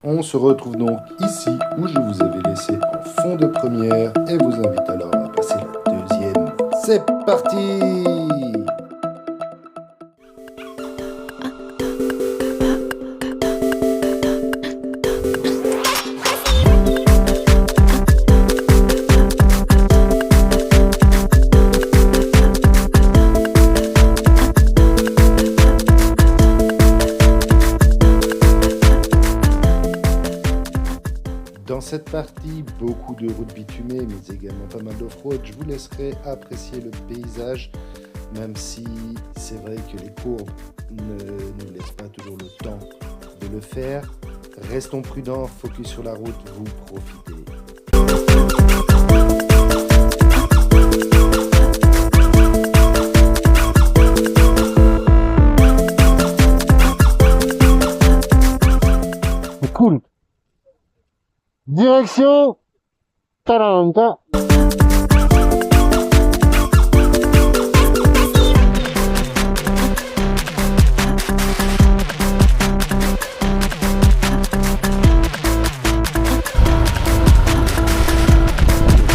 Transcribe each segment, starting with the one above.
On se retrouve donc ici où je vous avais laissé en fond de première et vous invite alors à passer la deuxième. C'est parti! Dans cette partie, beaucoup de routes bitumées, mais également pas mal d'off-road. Je vous laisserai apprécier le paysage, même si c'est vrai que les courbes ne nous laissent pas toujours le temps de le faire. Restons prudents, focus sur la route, vous profitez. Cool. Direction Taranta.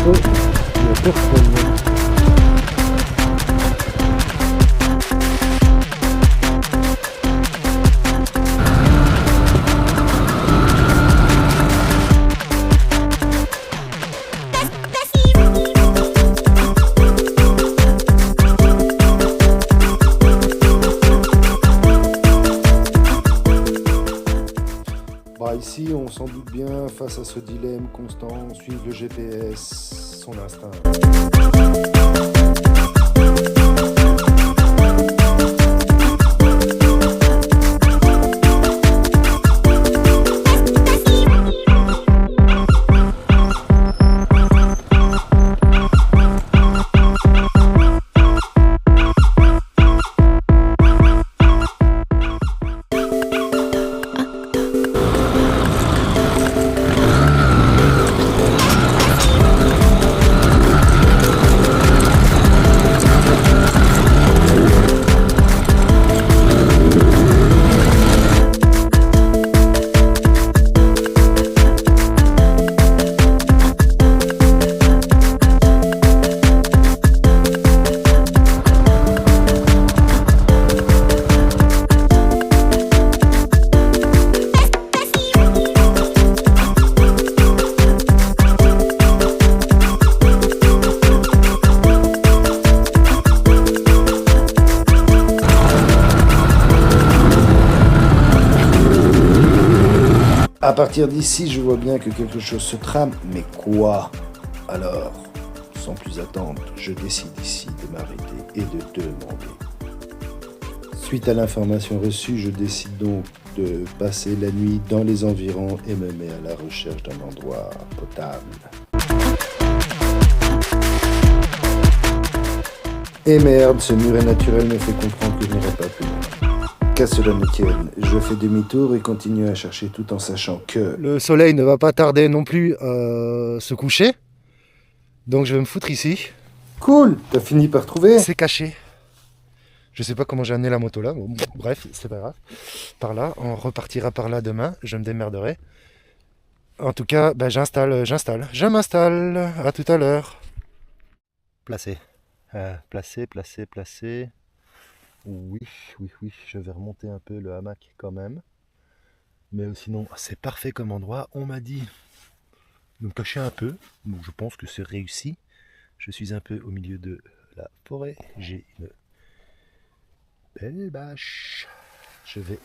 Oh, il n'y a personne. Ici, on s'en doute bien, face à ce dilemme constant, suivre le GPS, son instinct. À partir d'ici, je vois bien que quelque chose se trame, mais quoi? Alors, sans plus attendre, je décide ici de m'arrêter et de demander. Suite à l'information reçue, je décide donc de passer la nuit dans les environs et me mets à la recherche d'un endroit potable. Et merde, ce muret naturel me fait comprendre que je n'irai pas plus loin. Qu'à cela ne tienne, je fais demi-tour et continue à chercher tout en sachant que le soleil ne va pas tarder non plus à se coucher. Donc je vais me foutre ici. Cool, t'as fini par trouver? C'est caché. Je sais pas comment j'ai amené la moto là. Bon, bref, c'est pas grave. Par là, on repartira par là demain. Je me démerderai. En tout cas, je m'installe. À tout à l'heure. Placé. Placé. Oui, je vais remonter un peu le hamac quand même. Mais sinon, c'est parfait comme endroit. On m'a dit de me cacher un peu. Donc je pense que c'est réussi. Je suis un peu au milieu de la forêt. J'ai une belle bâche. Je vais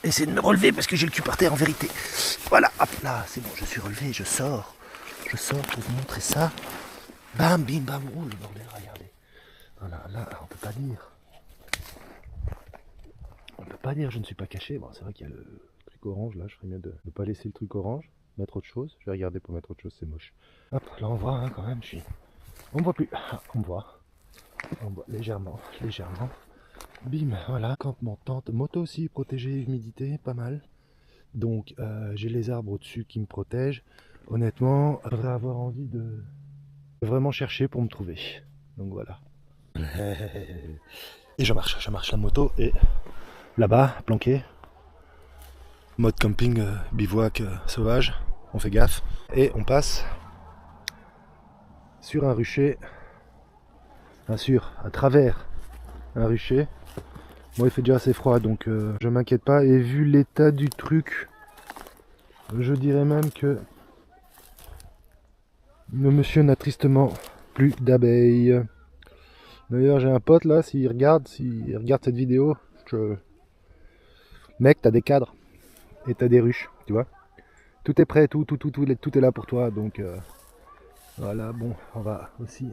essayer de me relever parce que j'ai le cul par terre en vérité. Voilà, hop là, c'est bon, je suis relevé, je sors. Je sors pour vous montrer ça. Bam, bim, bam. Oh le bordel, regardez. Voilà, là, on peut pas dire. On peut pas dire je ne suis pas caché. Bon, c'est vrai qu'il y a le truc orange là, je ferais mieux de ne pas laisser le truc orange, mettre autre chose. Je vais regarder pour mettre autre chose, c'est moche. Hop, là on voit quand même, on me voit plus. On me voit légèrement. Bim, voilà, campement, tente, moto aussi, protégée, humidité, pas mal. Donc j'ai les arbres au-dessus qui me protègent. Honnêtement, je devrais avoir envie de vraiment chercher pour me trouver. Donc voilà. Et je marche la moto et là-bas, planqué, Mode camping, bivouac sauvage, on fait gaffe. Et on passe sur un rucher, à travers un rucher. Moi il fait déjà assez froid donc je m'inquiète pas. Et vu l'état du truc, je dirais même que le monsieur n'a tristement plus d'abeilles. D'ailleurs j'ai un pote là, s'il regarde cette vidéo, mec t'as des cadres et t'as des ruches, tu vois. Tout est prêt, tout est là pour toi, donc voilà, bon, on va aussi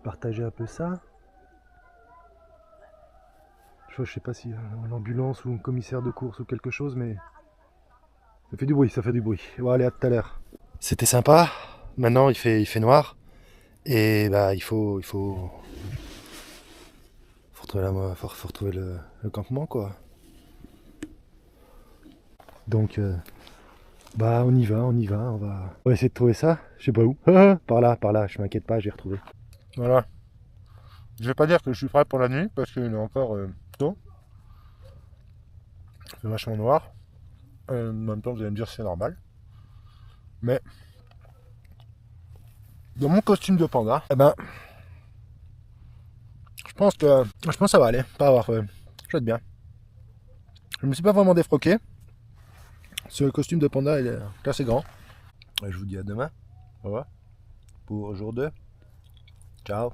partager un peu ça. Je sais pas si l'ambulance ou un commissaire de course ou quelque chose, mais ça fait du bruit. Bon, allez, à tout à l'heure. C'était sympa, maintenant il fait noir, et bah il faut retrouver le campement, quoi. Donc, bah on y va, on va essayer de trouver ça, je sais pas où. Par là, je m'inquiète pas, j'ai retrouvé. Voilà. Je vais pas dire que je suis prêt pour la nuit, parce qu'il est encore tôt. C'est vachement noir. En même temps, vous allez me dire c'est normal. Mais, dans mon costume de panda, eh ben, je pense que ça va aller. Pas avoir, je vais être bien. Je me suis pas vraiment défroqué. Ce costume de panda, il est assez grand. Et je vous dis à demain. Au revoir. Pour jour 2. Ciao.